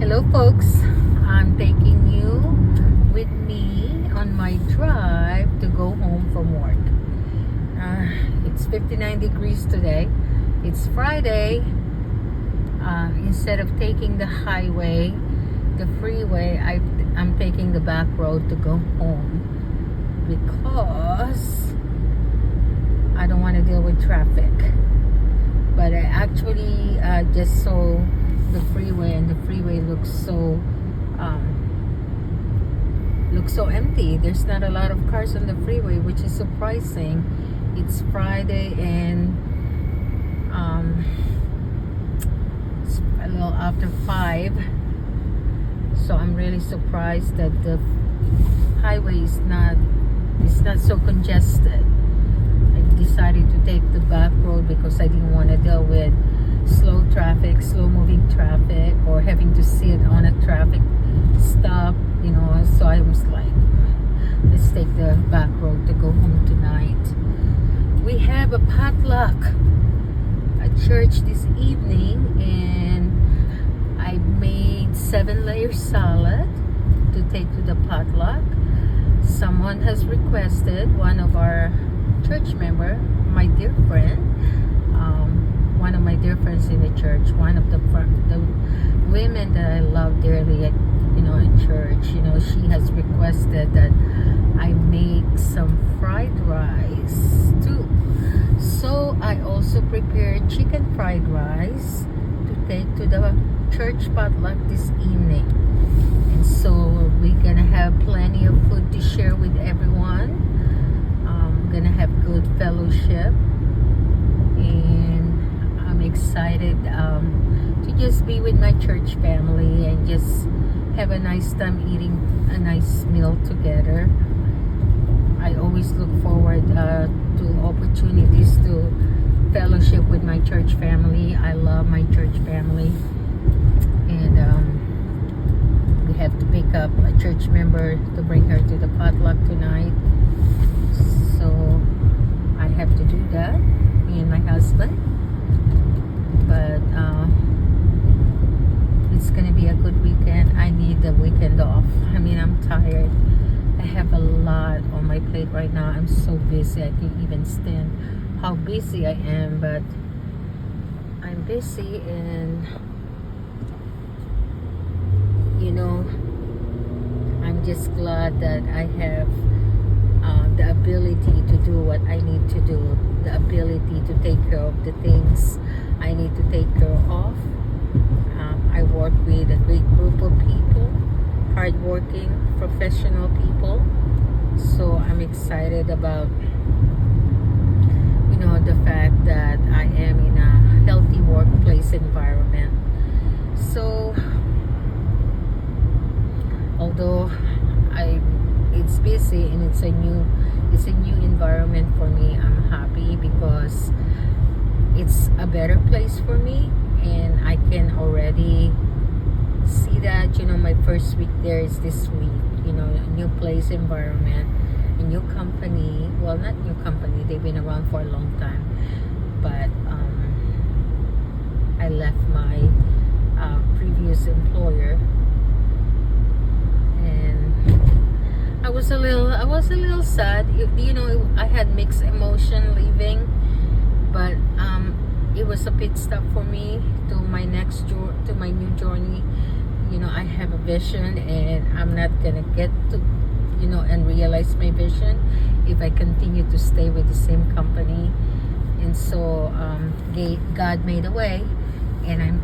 Hello folks, I'm taking you with me on my drive to go home from work. It's 59 degrees today. It's Friday. Instead of taking the highway, the freeway, I'm taking the back road to go home because I don't want to deal with traffic. But I actually just saw the freeway, and the freeway looks so empty. There's not a lot of cars on the freeway, which is surprising. It's Friday and it's a little after 5, so I'm really surprised that the highway is not so congested. I decided to take the back road because I didn't want to deal with slow moving traffic, or having to sit on a traffic stop, so I was like, let's take the back road to go home tonight. We have a potluck at church this evening, and I made 7-layer salad to take to the potluck. Someone has requested, one of our church member, my dear friend, one of my dear friends in the church, one of the women that I love dearly at church, she has requested that I make some fried rice too. So I also prepared chicken fried rice to take to the church potluck this evening. And so we're gonna have plenty of food to share with everyone. Gonna have good fellowship, and I'm excited to just be with my church family and just have a nice time eating a nice meal together. I always look forward to opportunities to fellowship with my church family. I love my church family, and we have to pick up a church member to bring her to the potluck tonight. So I have to do that, me and my husband. But it's gonna be a good weekend. I need the weekend off. I'm tired. I have a lot on my plate right now. I'm so busy. I can't even stand how busy I am, but I'm busy, and I'm just glad that I have the ability to do what I need to do, the ability to take care of the things I need to take care of. I work with a great group of people, hardworking, professional people. So I'm excited about the fact that I am in a healthy workplace environment. So although it's busy and it's a new environment for me, I'm happy because it's a better place for me, and I can already see that. My first week there is this week. A new place, environment, a new company. Well, not new company, they've been around for a long time, but I left my previous employer, and I was a little sad. I had mixed emotion leaving, but it was a pit stop for me to my new journey. I have a vision, and I'm not gonna get to and realize my vision if I continue to stay with the same company. And so God made a way, and I'm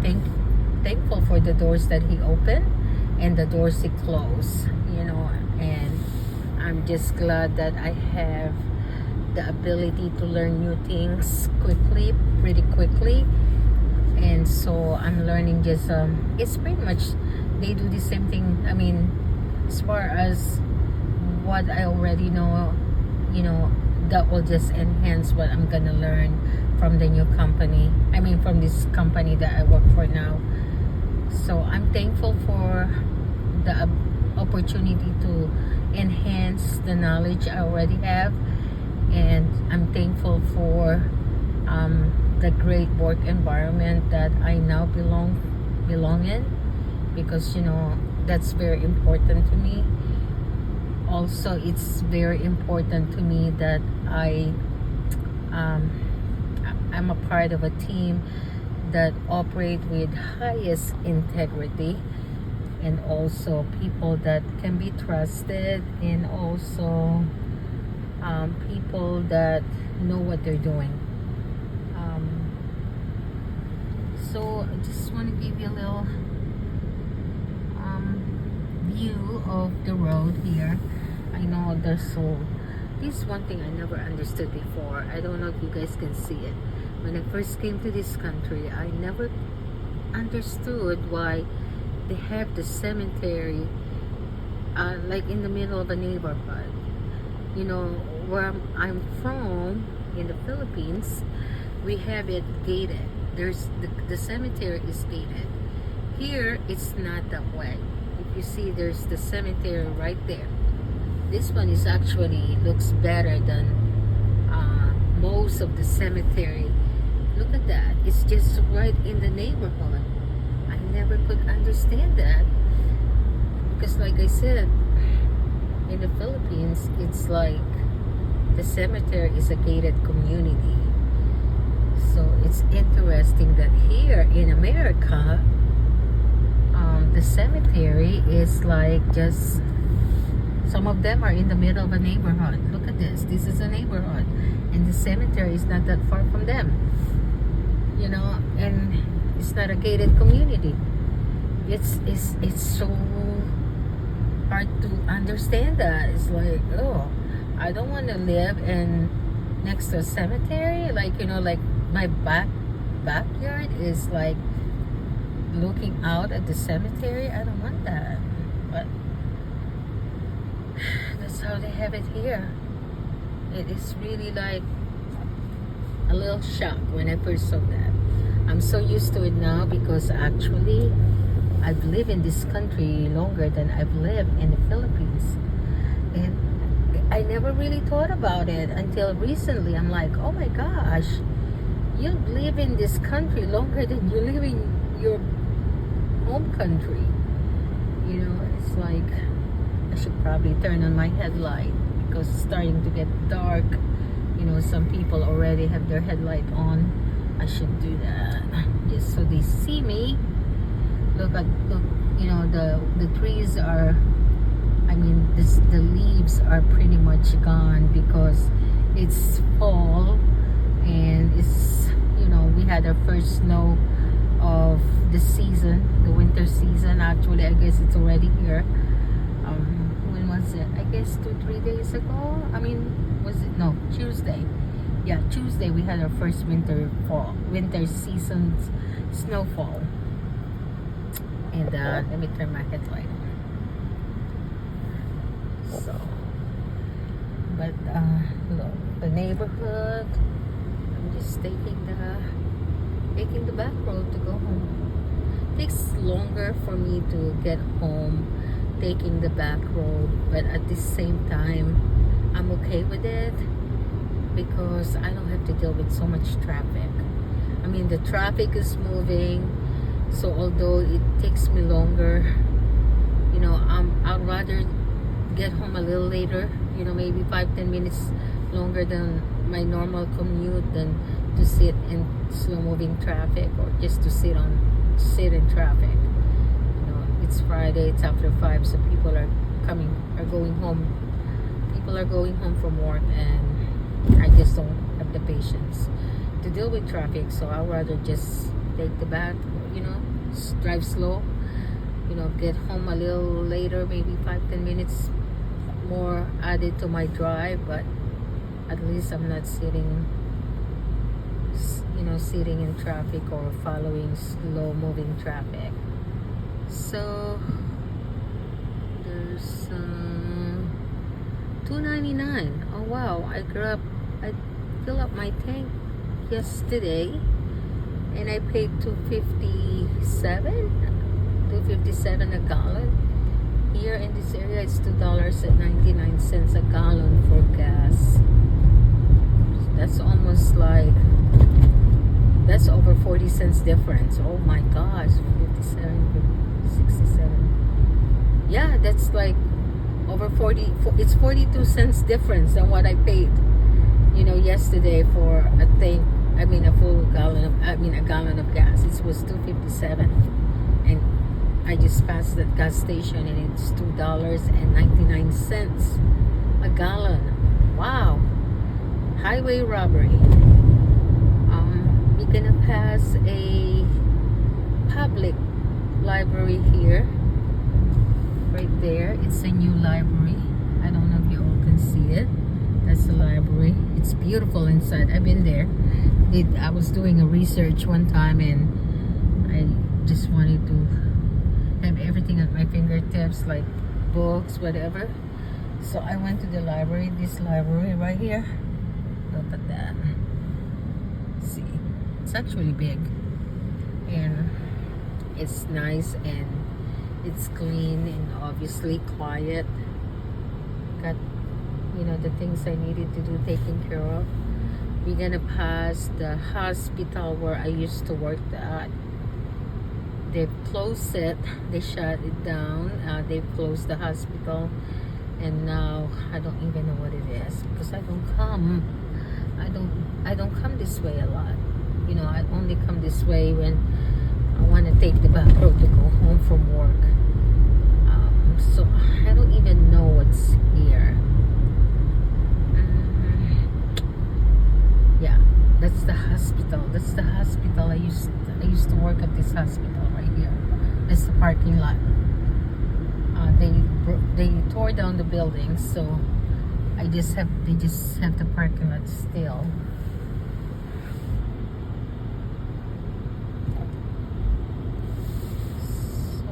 thankful for the doors that He opened and the doors He closed. And I'm just glad that I have the ability to learn new things pretty quickly. And so I'm learning just it's pretty much they do the same thing. As far as what I already know, that will just enhance what I'm gonna learn from the new company. From this company that I work for now. So I'm thankful for the opportunity to enhance the knowledge I already have, and I'm thankful for the great work environment that I now belong in. because that's very important to me. Also, it's very important to me that um, I'm a part of a team that operate with highest integrity, and also people that can be trusted, and also people that know what they're doing. So I just want to give you a little view of the road here. I know this is one thing I never understood before. I don't know if you guys can see it. When I first came to this country, I never understood why they have the cemetery like in the middle of a neighborhood. Where I'm from in the Philippines, we have it gated. There's the cemetery is gated. Here it's not that way. If you see, there's the cemetery right there. This one is actually looks better than most of the cemetery. Look at that. It's just right in the neighborhood. I never could understand that, because like I said, in the Philippines, it's like the cemetery is a gated community. So it's interesting that here in America, the cemetery is like just, some of them are in the middle of a neighborhood. Look at this. This is a neighborhood, and the cemetery is not that far from them. And it's not a gated community. It's so hard to understand that. It's like, oh, I don't want to live next to a cemetery. Like my backyard is like looking out at the cemetery. I don't want that. But that's how they have it here. It is really like a little shock when I first saw that. I'm so used to it now, because actually I've lived in this country longer than I've lived in the Philippines, and I never really thought about it until recently. I'm like, oh my gosh, you live in this country longer than you live in your home country. It's like I should probably turn on my headlight, because it's starting to get dark. Some people already have their headlight on. I should do that just so they see me. Look, the trees are, the leaves are pretty much gone, because it's fall, and it's, we had our first snow of the season, the winter season. Actually, I guess it's already here. When was it? I guess 2-3 days ago. Was it? No, Tuesday. Yeah, Tuesday we had our first winter season's snowfall. And let me turn my headlight on. So, but look, the neighborhood. I'm just taking the back road to go home. It takes longer for me to get home taking the back road, but at the same time, I'm okay with it, because I don't have to deal with so much traffic. The traffic is moving, so although it takes me longer, I'd rather get home a little later, maybe 5-10 minutes longer than my normal commute, than to sit in slow moving traffic, or just to sit in traffic. It's Friday, it's after 5, so people are going home. People are going home from work, and I just don't have the patience to deal with traffic. So I'd rather just take the back, drive slow, get home a little later, maybe 5-10 minutes more added to my drive, but at least I'm not sitting in traffic or following slow moving traffic. So there's $2.99. Oh wow, I filled up my tank yesterday, and I paid $2.57 a gallon. Here in this area, it's $2.99 a gallon for gas. That's almost like, that's over 40 cents difference. Oh my gosh, 57, 60 over 40. It's 42 cents difference than what I paid, yesterday for a thing. I mean, a gallon of gas. It was 2.57, and I just passed that gas station, and it's $2.99 a gallon. Wow, highway robbery. We're gonna pass a public library here, right there. It's a new library. I don't know if you all can see it. That's the library. It's beautiful inside. I've been there. I was doing a research one time, and I just wanted to have everything at my fingertips, like books, whatever. So I went to the library. This library right here. Look at that. See, it's actually big, and it's nice, and it's clean, and obviously quiet. Got the things I needed to do taken care of. We're gonna pass the hospital where I used to work at. They've closed it. They shut it down. They've closed the hospital, and now I don't even know what it is, because I don't come this way a lot. I only come this way when I want to take the back road to go home from work. So I don't even know what's here. Yeah, that's the hospital. I used to work at this hospital right here. That's the parking lot. They tore down the building, so they just have the parking lot still.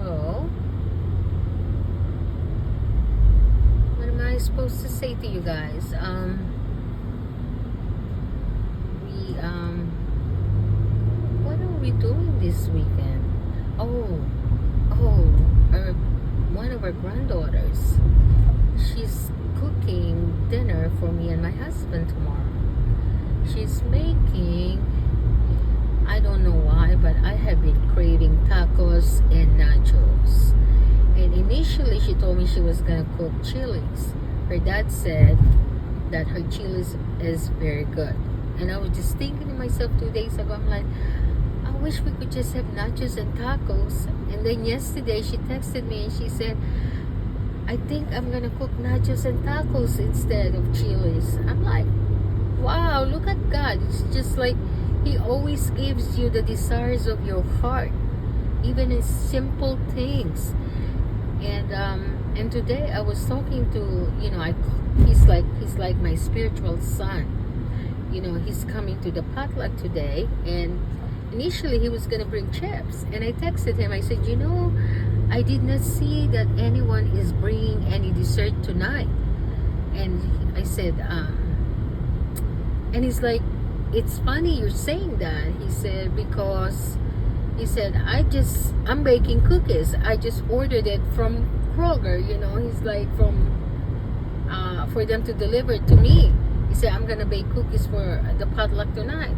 So what am I supposed to say to you guys? What are we doing this weekend? One of our granddaughters, she's cooking dinner for me and my husband tomorrow. She's making, I don't know why, but I have been craving tacos and nachos. And initially she told me she was gonna cook chilies. Her dad said that her chilies is very good. And I was just thinking to myself 2 days ago, I'm like, I wish we could just have nachos and tacos. And then yesterday she texted me and she said, I think I'm gonna cook nachos and tacos instead of chilies. I'm like, wow, look at God. It's just like He always gives you the desires of your heart, even in simple things. And today I was talking to, he's like my spiritual son. He's coming to the potluck today, and initially he was gonna bring chips, and I texted him. I said, I did not see that anyone is bringing any dessert tonight. And I said, and he's like, it's funny you're saying that. He said, because I'm baking cookies. I just ordered it from Kroger. He's like, for them to deliver it to me. He said, I'm gonna bake cookies for the potluck tonight.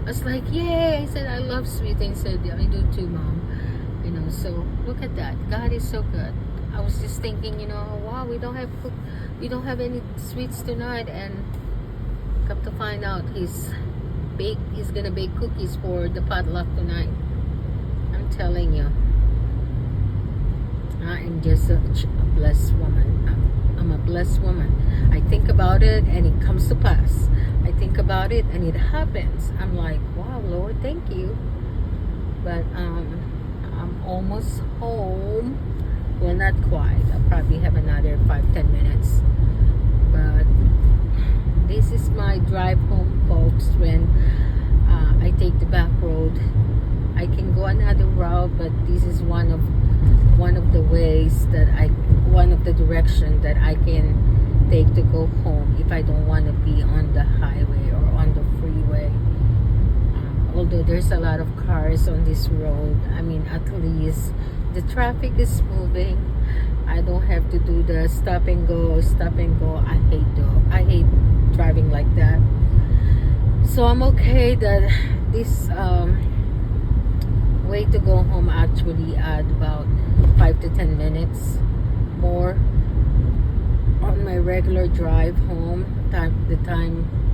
I was like, yay. I said, I love sweet things. He said, I do too, Mom. So look at that. God is so good. I was just thinking, wow, we don't have any sweets tonight, and come to find out he's gonna bake cookies for the potluck tonight. I'm telling you, I am just a blessed woman. I'm a blessed woman. I think about it and it comes to pass. I think about it and it happens. I'm like, wow, Lord, thank you. But I'm almost home. Well, not quite. I'll probably have another 5-10 minutes. But this is my drive home, folks. When I take the back road, I can go another route, but this is one of the ways one of the direction that I can take to go home if I don't want to be on the highway or on the freeway. Although there's a lot of cars on this road, at least the traffic is moving. I don't have to do the stop and go. I hate driving like that. So I'm okay that this way to go home actually add about 5 to 10 minutes more. on my regular drive home, the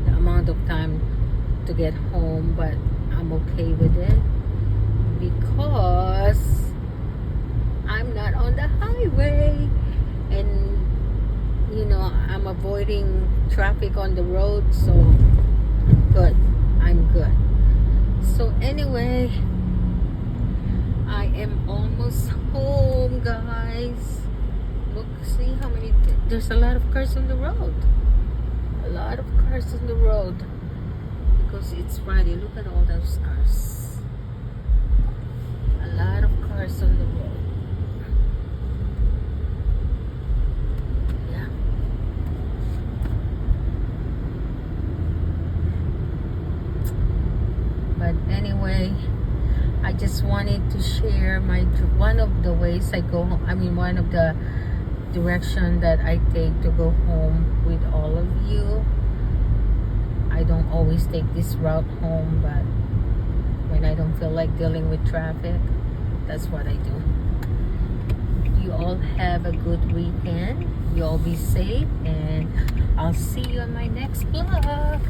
amount of time to get home, but I'm okay with it because I'm not on the highway, and I'm avoiding traffic on the road, so good. I'm good. So anyway, I am almost home, guys. Look, see how many there's a lot of cars on the road. A lot of cars on the road because it's Friday. Look at all those cars. A lot of cars on the road. Yeah. But anyway, I just wanted to share one of the ways I go home. I mean, one of the direction that I take to go home with all of you. I don't always take this route home, but when I don't feel like dealing with traffic, that's what I do. You all have a good weekend. You all be safe, and I'll see you on my next vlog.